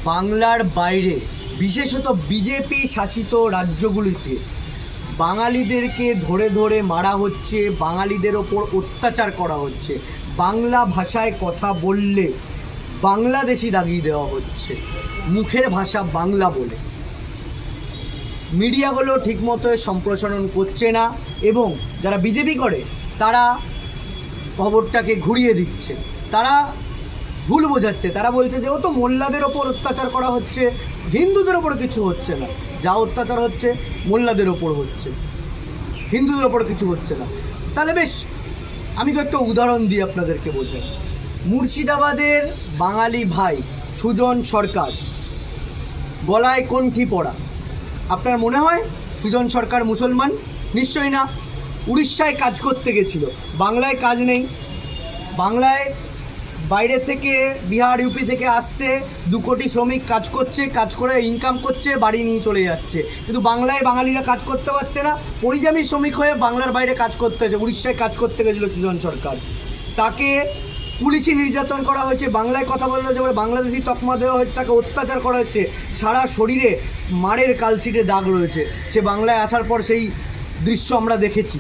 বাংলার বাইরে বিশেষত বিজেপি শাসিত রাজ্যগুলিতে বাঙালিদেরকে ধরে ধরে মারা হচ্ছে, বাঙালিদের ওপর অত্যাচার করা হচ্ছে। বাংলা ভাষায় কথা বললে বাংলাদেশি দাগিয়ে দেওয়া হচ্ছে, মুখের ভাষা বাংলা বলে। মিডিয়াগুলো ঠিকমতো সম্প্রসারণ করছে না এবং যারা বিজেপি করে তারা খবরটাকে ঘুরিয়ে দিচ্ছে, তারা ভুল বোঝাচ্ছে। তারা বলছে যে ও তো মোল্লাদের ওপর অত্যাচার করা হচ্ছে, হিন্দুদের ওপর কিছু হচ্ছে না। যা অত্যাচার হচ্ছে মোল্লাদের ওপর হচ্ছে, হিন্দুদের ওপর কিছু হচ্ছে না। তাহলে বেশ, আমি কয়েকটা উদাহরণ দিই আপনাদেরকে বোঝাই। মুর্শিদাবাদের বাঙালি ভাই সুজন সরকার গলায় কণ্ঠি পরা, আপনার মনে হয় সুজন সরকার মুসলমান? নিশ্চয়ই না। উড়িষ্যায় কাজ করতে গেছিল, বাংলায় কাজ নেই। বাংলায় বাইরে থেকে বিহার ইউপি থেকে আসছে, 2 কোটি শ্রমিক কাজ করছে, কাজ করে ইনকাম করছে, বাড়ি নিয়ে চলে যাচ্ছে। কিন্তু বাংলায় বাঙালিরা কাজ করতে পারছে না, পরিযায়ী শ্রমিক হয়ে বাংলার বাইরে কাজ করতে হয়েছে। উড়িষ্যায় কাজ করতে গেছিলো সুজন সরকার, তাকে পুলিশি নির্যাতন করা হয়েছে, বাংলায় কথা বললো যে বাংলাদেশি তকমা দেওয়া হয়েছে, তাকে অত্যাচার করা হচ্ছে, সারা শরীরে মারের কালছিটে দাগ রয়েছে। সে বাংলায় আসার পর সেই দৃশ্য আমরা দেখেছি,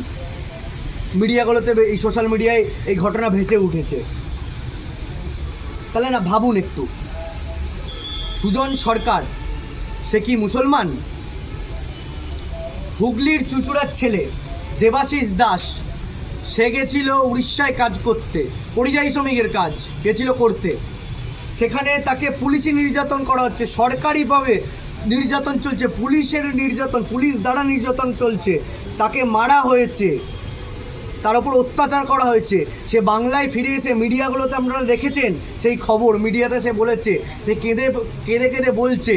মিডিয়াগুলোতে, এই সোশ্যাল মিডিয়ায় এই ঘটনা ভেসে উঠেছে। তাহলে না ভাবুন একটু, সুজন সরকার সে কি মুসলমান? হুগলির চুঁচুড়ার ছেলে দেবাশিস দাস, সে গেছিল উড়িষ্যায় কাজ করতে, পরিযায়ী শ্রমিকের কাজ গেছিল করতে। সেখানে তাকে পুলিশি নির্যাতন করা হচ্ছে, সরকারিভাবে নির্যাতন চলছে, পুলিশের নির্যাতন, পুলিশ দ্বারা নির্যাতন চলছে, তাকে মারা হয়েছে, তার উপর অত্যাচার করা হয়েছে। সে বাংলায় ফিরে এসে মিডিয়াগুলোতে আপনারা দেখেছেন সেই খবর, মিডিয়াতে সে বলেছে, সে কেঁদে কেঁদে কেঁদে বলছে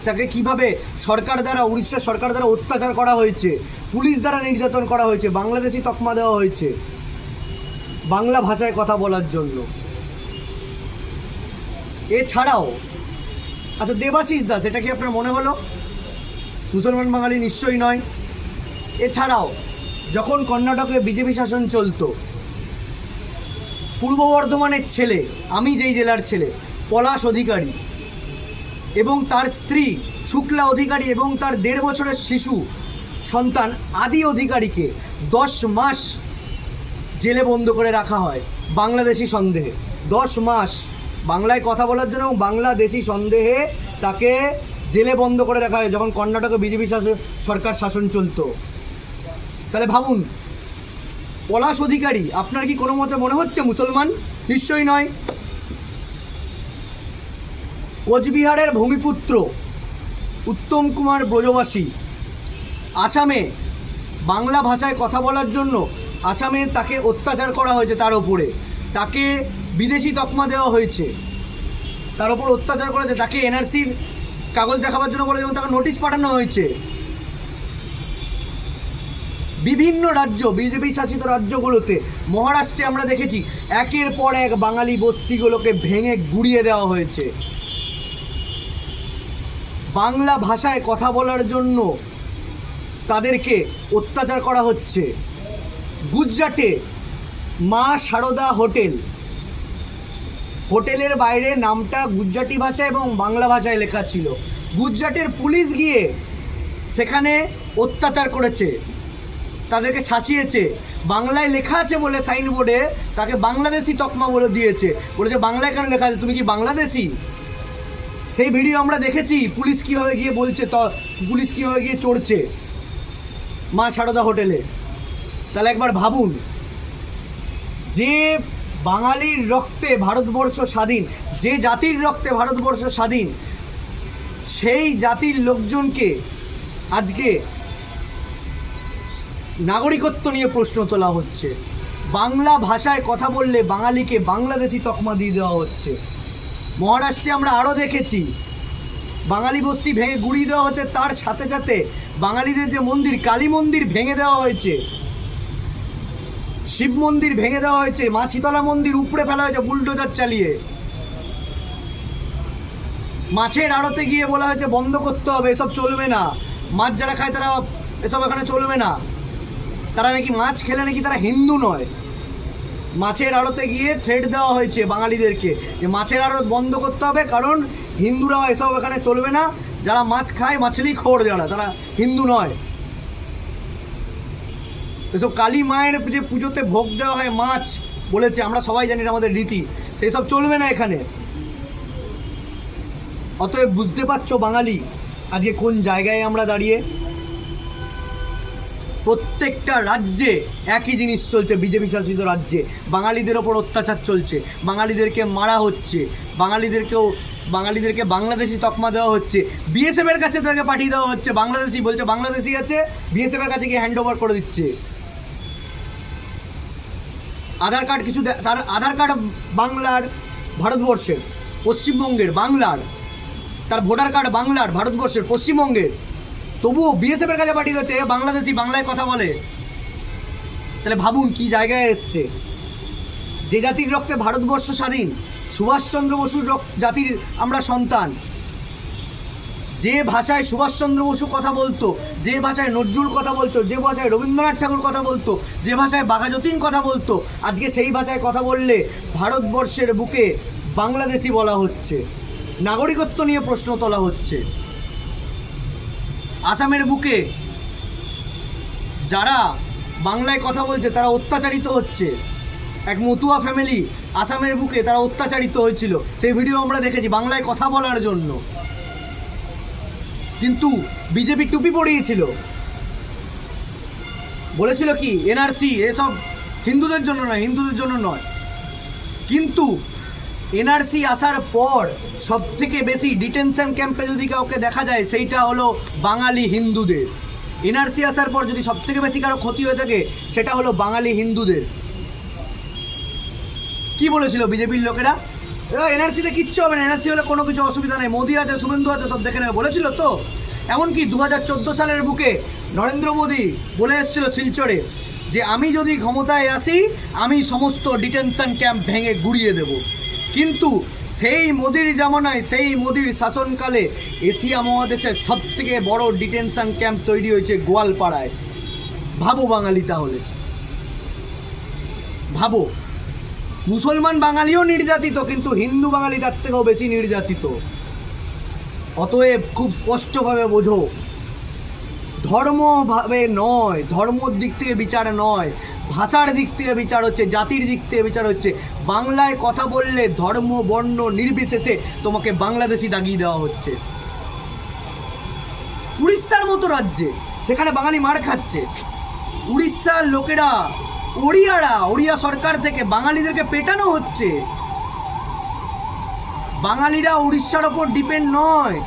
তাকে কিভাবে সরকার দ্বারা, উড়িষ্যা সরকার দ্বারা অত্যাচার করা হয়েছে, পুলিশ দ্বারা নির্যাতন করা হয়েছে, বাংলাদেশি তকমা দেওয়া হয়েছে বাংলা ভাষায় কথা বলার জন্য। এছাড়াও আচ্ছা, দেবাশিস দাস, এটা কি আপনার মনে হলো মুসলমান বাঙালি? নিশ্চয়ই নয়। এছাড়াও যখন কর্ণাটকে বিজেপি শাসন চলতো, পূর্ব বর্ধমানের ছেলে, আমি যেই জেলার ছেলে, পলাশ অধিকারী এবং তার স্ত্রী শুক্লা অধিকারী এবং তার 1.5 বছরের শিশু সন্তান আদি অধিকারীকে 10 মাস জেলে বন্ধ করে রাখা হয় বাংলাদেশি সন্দেহে। 10 মাস বাংলায় কথা বলার জন্য এবং বাংলাদেশি সন্দেহে তাকে জেলে বন্ধ করে রাখা হয় যখন কর্ণাটকে বিজেপি সরকার শাসন চলতো। তাহলে ভাবুন, পলাশ অধিকারী আপনার কি কোনো মতে মনে হচ্ছে মুসলমান? নিশ্চয়ই নয়। কোচবিহারের ভূমিপুত্র উত্তম কুমার ব্রজবাসী আসামে বাংলা ভাষায় কথা বলার জন্য আসামে তাকে অত্যাচার করা হয়েছে, তার ওপরে তাকে বিদেশি তকমা দেওয়া হয়েছে, তার ওপর অত্যাচার করেছে, তাকে এনআরসির কাগজ দেখাবার জন্য বলে, যেমন তাকে নোটিশ পাঠানো হয়েছে। বিভিন্ন রাজ্য, বিজেপি শাসিত রাজ্যগুলোতে, মহারাষ্ট্রে আমরা দেখেছি একের পর এক বাঙালি বস্তিগুলোকে ভেঙে গুড়িয়ে দেওয়া হয়েছে। বাংলা ভাষায় কথা বলার জন্য তাদেরকে অত্যাচার করা হচ্ছে। গুজরাটে মা সারদা হোটেল, হোটেলের বাইরে নামটা গুজরাটি ভাষায় এবং বাংলা ভাষায় লেখা ছিল। গুজরাটের পুলিশ গিয়ে সেখানে অত্যাচার করেছে, তাদেরকে শাসিয়েছে। বাংলায় লেখা আছে বলে সাইনবোর্ডে তাকে বাংলাদেশি তকমা বলে দিয়েছে, বলেছে বাংলায় কেন লেখা আছে, তুমি কি বাংলাদেশি? সেই ভিডিও আমরা দেখেছি, পুলিশ কীভাবে গিয়ে বলছে, পুলিশ কীভাবে গিয়ে চড়ছে মা সারদা হোটেলে। তাহলে একবার ভাবুন, যে বাঙালির রক্তে ভারতবর্ষ স্বাধীন, যে জাতির রক্তে ভারতবর্ষ স্বাধীন, সেই জাতির লোকজনকে আজকে নাগরিকত্ব নিয়ে প্রশ্ন তোলা হচ্ছে। বাংলা ভাষায় কথা বললে বাঙালিকে বাংলাদেশি তকমা দিয়ে দেওয়া হচ্ছে। মহারাষ্ট্রে আমরা আরও দেখেছি বাঙালি বস্তি ভেঙে গুড়িয়ে দেওয়া হচ্ছে, তার সাথে সাথে বাঙালিদের যে মন্দির, কালী মন্দির ভেঙে দেওয়া হয়েছে, শিব মন্দির ভেঙে দেওয়া হয়েছে, মা শীতলা মন্দির উপড়ে ফেলা হয়েছে বুলডোজার চালিয়ে। মাছের আড়তে গিয়ে বলা হয়েছে বন্ধ করতে হবে, এসব চলবে না, মাছ যারা খায় তারা এসব এখানে চলবে না, তারা নাকি মাছ খেলে নাকি তারা হিন্দু নয়। মাছের আড়তে গিয়ে থ্রেট দেওয়া হয়েছে বাঙালিদেরকে যে মাছের আড়ত বন্ধ করতে হবে, কারণ হিন্দুরা এসব এখানে চলবে না। যারা মাছ খায়, মাছলি খোর যারা, তারা হিন্দু নয়। এসব কালী মায়ের যে পুজোতে ভোগ দেওয়া হয় মাছ বলেছে, আমরা সবাই জানি আমাদের রীতি, সেই সব চলবে না এখানে। অতএব বুঝতে পারছো বাঙালি আজকে কোন জায়গায় আমরা দাঁড়িয়ে। প্রত্যেকটা রাজ্যে একই জিনিস চলছে, বিজেপি শাসিত রাজ্যে বাঙালিদের ওপর অত্যাচার চলছে, বাঙালিদেরকে মারা হচ্ছে, বাঙালিদেরকে বাংলাদেশি তকমা দেওয়া হচ্ছে, বিএসএফের কাছে তাদেরকে পাঠিয়ে দেওয়া হচ্ছে, বাংলাদেশি বলছে বাংলাদেশি আছে, বিএসএফের কাছে গিয়ে হ্যান্ড ওভার করে দিচ্ছে। আধার কার্ড তার আধার কার্ড বাংলার, ভারতবর্ষের, পশ্চিমবঙ্গের, বাংলার, তার ভোটার কার্ড বাংলার, ভারতবর্ষের, পশ্চিমবঙ্গের, তবুও বিএসএফের কাছে পাঠিয়ে দিচ্ছে বাংলাদেশি, বাংলায় কথা বলে। তাহলে ভাবুন কি জায়গায় এসছে। যে জাতির রক্তে ভারতবর্ষ স্বাধীন, সুভাষচন্দ্র বসুর জাতির আমরা সন্তান, যে ভাষায় সুভাষচন্দ্র বসু কথা বলতো, যে ভাষায় নজরুল কথা বলতো, যে ভাষায় রবীন্দ্রনাথ ঠাকুর কথা বলতো, যে ভাষায় বাঘাযতীন কথা বলতো, আজকে সেই ভাষায় কথা বললে ভারতবর্ষের বুকে বাংলাদেশি বলা হচ্ছে, নাগরিকত্ব নিয়ে প্রশ্ন তোলা হচ্ছে। আসামের বুকে যারা বাংলায় কথা বলছে তারা অত্যাচারিত হচ্ছে। এক মতুয়া ফ্যামিলি আসামের বুকে তারা অত্যাচারিত হয়েছিল, সেই ভিডিও আমরা দেখেছি বাংলায় কথা বলার জন্য। কিন্তু বিজেপি টুপি পরিয়েছিল, বলেছিল কি এনআরসি এসব হিন্দুদের জন্য নয়, হিন্দুদের জন্য নয়। কিন্তু এনআরসি আসার পর সবথেকে বেশি ডিটেনশন ক্যাম্পে যদি কাউকে দেখা যায় সেইটা হলো বাঙালি হিন্দুদের। এনআরসি আসার পর যদি সবথেকে বেশি কারো ক্ষতি হয়ে থাকে সেটা হলো বাঙালি হিন্দুদের। কি বলেছিল বিজেপির লোকেরা? এনআরসিতে কিচ্ছু হবে না, এনআরসি হলে কোনো কিছু অসুবিধা নেই, মোদি আছে, শুভেন্দু আছে, সব দেখে নেবে বলেছিল তো। এমনকি 2014 সালের বুকে নরেন্দ্র মোদি বলে এসেছিল শিলচরে যে আমি যদি ক্ষমতায় আসি আমি সমস্ত ডিটেনশন ক্যাম্প ভেঙে গুড়িয়ে দেব। কিন্তু সেই মোদির জামানায়, সেই মোদির শাসনকালে এশিয়া মহাদেশের সবথেকে বড় ডিটেনশন ক্যাম্প তৈরি হয়েছে গোয়ালপাড়ায়। ভাবো বাঙালি, তাহলে ভাবো, মুসলমান বাঙালিও নির্যাতিত, কিন্তু হিন্দু বাঙালি তার থেকেও বেশি নির্যাতিত। অতএব খুব স্পষ্টভাবে বোঝো, ধর্মভাবে নয়, ধর্মর দিক থেকে বিচার নয়, ভাষার দিক থেকে বিচার হচ্ছে, জাতির দিক থেকে বিচার হচ্ছে। বাংলায় কথা বললে ধর্ম বর্ণ নির্বিশেষে তোমাকে বাংলাদেশি দাগিয়ে দেওয়া হচ্ছে। উড়িষ্যার মতো রাজ্যে, সেখানে বাঙালি মার খাচ্ছে, উড়িষ্যার লোকেরা, ওড়িয়া সরকার থেকে বাঙালিদেরকে পেটানো হচ্ছে। বাঙালিরা উড়িষ্যার ওপর ডিপেন্ড নয়।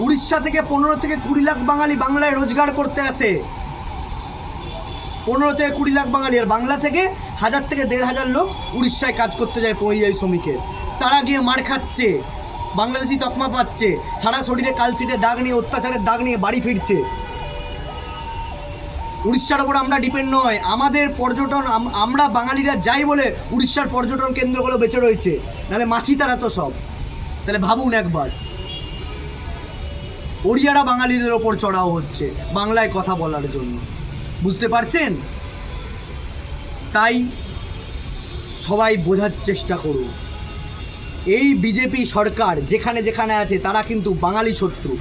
উড়িষ্যা থেকে 15 থেকে 20 লাখ বাঙালি বাংলায় রোজগার করতে আসে, 15 থেকে 20 লাখ বাঙালি। আর বাংলা থেকে 1000 থেকে 1500 লোক উড়িষ্যায় কাজ করতে যায় পরিযায়ী শ্রমিকের। তারা গিয়ে মার খাচ্ছে, বাংলাদেশি তকমা পাচ্ছে, সারা শরীরে কালচিটে দাগ নিয়ে, অত্যাচারের দাগ নিয়ে বাড়ি ফিরছে। উড়িষ্যার ওপর আমরা ডিপেন্ড নয়। আমাদের পর্যটন, আমরা বাঙালিরা যাই বলে উড়িষ্যার পর্যটন কেন্দ্রগুলো বেঁচে রয়েছে, নাহলে মাছি তারা তো সব। তাহলে ভাবুন একবার, ওড়িয়ারা বাঙালিদের ওপর চড়াও হচ্ছে বাংলায় কথা বলার জন্য। বুঝতে পারছেন? তাই সবাই বোঝার চেষ্টা করুন, এই বিজেপি সরকার যেখানে যেখানে আছে তারা কিন্তু বাঙালি শত্রু।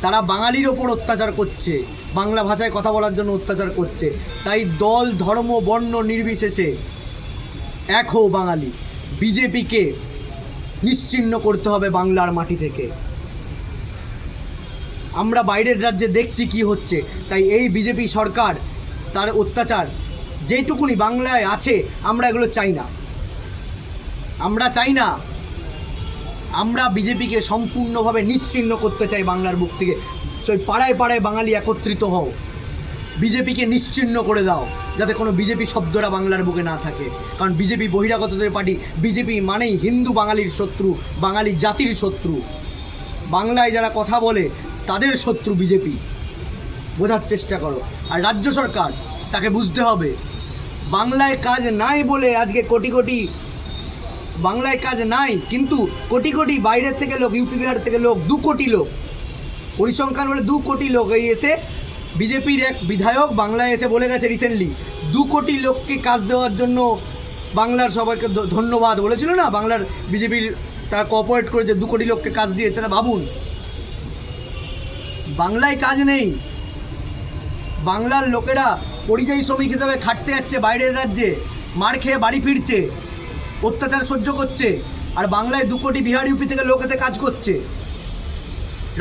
তারা বাঙালির ওপর অত্যাচার করছে, বাংলা ভাষায় কথা বলার জন্য অত্যাচার করছে। তাই দল, ধর্ম, বর্ণ নির্বিশেষে এক হও বাঙালি। বিজেপিকে নিশ্চিহ্ন করতে হবে বাংলার মাটি থেকে। আমরা বাইরের রাজ্যে দেখছি কি হচ্ছে, তাই এই বিজেপি সরকার, তার অত্যাচার যেটুকুনি বাংলায় আছে আমরা এগুলো চাই না। আমরা চাই না, আমরা বিজেপিকে সম্পূর্ণভাবে নিশ্চিহ্ন করতে চাই বাংলার বুক থেকে। সেই পাড়ায় পাড়ায় বাঙালি একত্রিত হও, বিজেপিকে নিশ্চিহ্ন করে দাও, যাতে কোনো বিজেপি শব্দরা বাংলার বুকে না থাকে। কারণ বিজেপি বহিরাগতদের পার্টি, বিজেপি মানেই হিন্দু বাঙালির শত্রু, বাঙালি জাতির শত্রু। বাংলায় যারা কথা বলে তাদের শত্রু বিজেপি, বোঝার চেষ্টা করো। আর রাজ্য সরকার, তাকে বুঝতে হবে বাংলায় কাজ নাই বলে আজকে কোটি কোটি, বাংলায় কাজ নাই কিন্তু কোটি কোটি বাইরের থেকে লোক, ইউপি বিহার থেকে লোক, 2 কোটি লোক, পরিসংখ্যান বলে 2 কোটি লোক এই এসে, বিজেপির এক বিধায়ক বাংলায় এসে বলে গেছে রিসেন্টলি, 2 কোটি লোককে কাজ দেওয়ার জন্য বাংলার সবাইকে ধন্যবাদ বলেছিল না, বাংলার বিজেপির তারা কোঅপারেট করে যে 2 কোটি লোককে কাজ দিয়েছে, তারা ভাবুন। বাংলায় কাজ নেই, বাংলার লোকেরা পরিযায়ী শ্রমিক হিসেবে খাটতে যাচ্ছে বাইরের রাজ্যে, মার খেয়ে বাড়ি ফিরছে, অত্যাচার সহ্য করছে, আর বাংলায় 2 কোটি বিহার ইউপি থেকে লোক এসে কাজ করছে।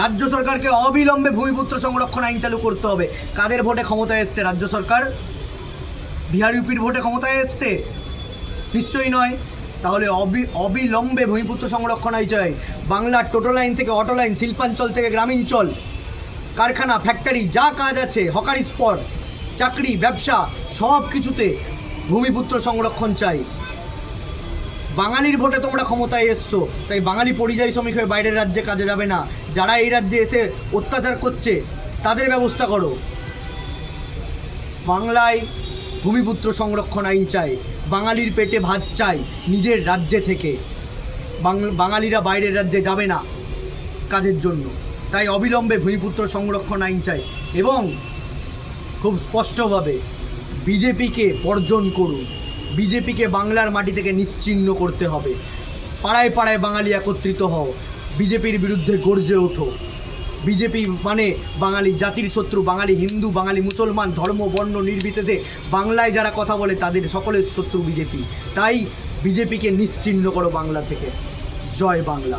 রাজ্য সরকারকে অবিলম্বে ভূমিপুত্র সংরক্ষণ আইন চালু করতে হবে। কাদের ভোটে ক্ষমতায় এসছে রাজ্য সরকার? বিহার ইউপির ভোটে ক্ষমতায় এসছে? নিশ্চয়ই নয়। তাহলে অবিলম্বে ভূমিপুত্র সংরক্ষণ আইন চাই। বাংলার টোটো লাইন থেকে অটো লাইন, শিল্পাঞ্চল থেকে গ্রামীণচল, কারখানা, ফ্যাক্টরি, যা কাজ আছে, হকারি স্পট, চাকরি, ব্যবসা, সব কিছুতে ভূমিপুত্র সংরক্ষণ চাই। বাঙালির ভোটে তোমরা ক্ষমতায় এসছো, তাই বাঙালি পরিযায়ী শ্রমিক হয়ে বাইরের রাজ্যে কাজে যাবে না। যারা এই রাজ্যে এসে অত্যাচার করছে তাদের ব্যবস্থা করো। বাংলায় ভূমিপুত্র সংরক্ষণ আইন চাই, বাঙালির পেটে ভাত চাই নিজের রাজ্যে থেকে। বাঙালিরা বাইরের রাজ্যে যাবে না কাজের জন্য, তাই অবিলম্বে ভূমিপুত্র সংরক্ষণ আইন চাই। এবং খুব স্পষ্টভাবে বিজেপিকে বর্জন করুন। বিজেপিকে বাংলার মাটি থেকে নিশ্চিহ্ন করতে হবে। পাড়ায় পাড়ায় বাঙালি একত্রিত হও, বিজেপির বিরুদ্ধে গর্জে ওঠো। বিজেপি মানে বাঙালি জাতির শত্রু। বাঙালি হিন্দু, বাঙালি মুসলমান, ধর্ম বর্ণ নির্বিশেষে বাংলায় যারা কথা বলে তাদের সকলের শত্রু বিজেপি। তাই বিজেপিকে নিশ্চিহ্ন করো বাংলা থেকে। জয় বাংলা।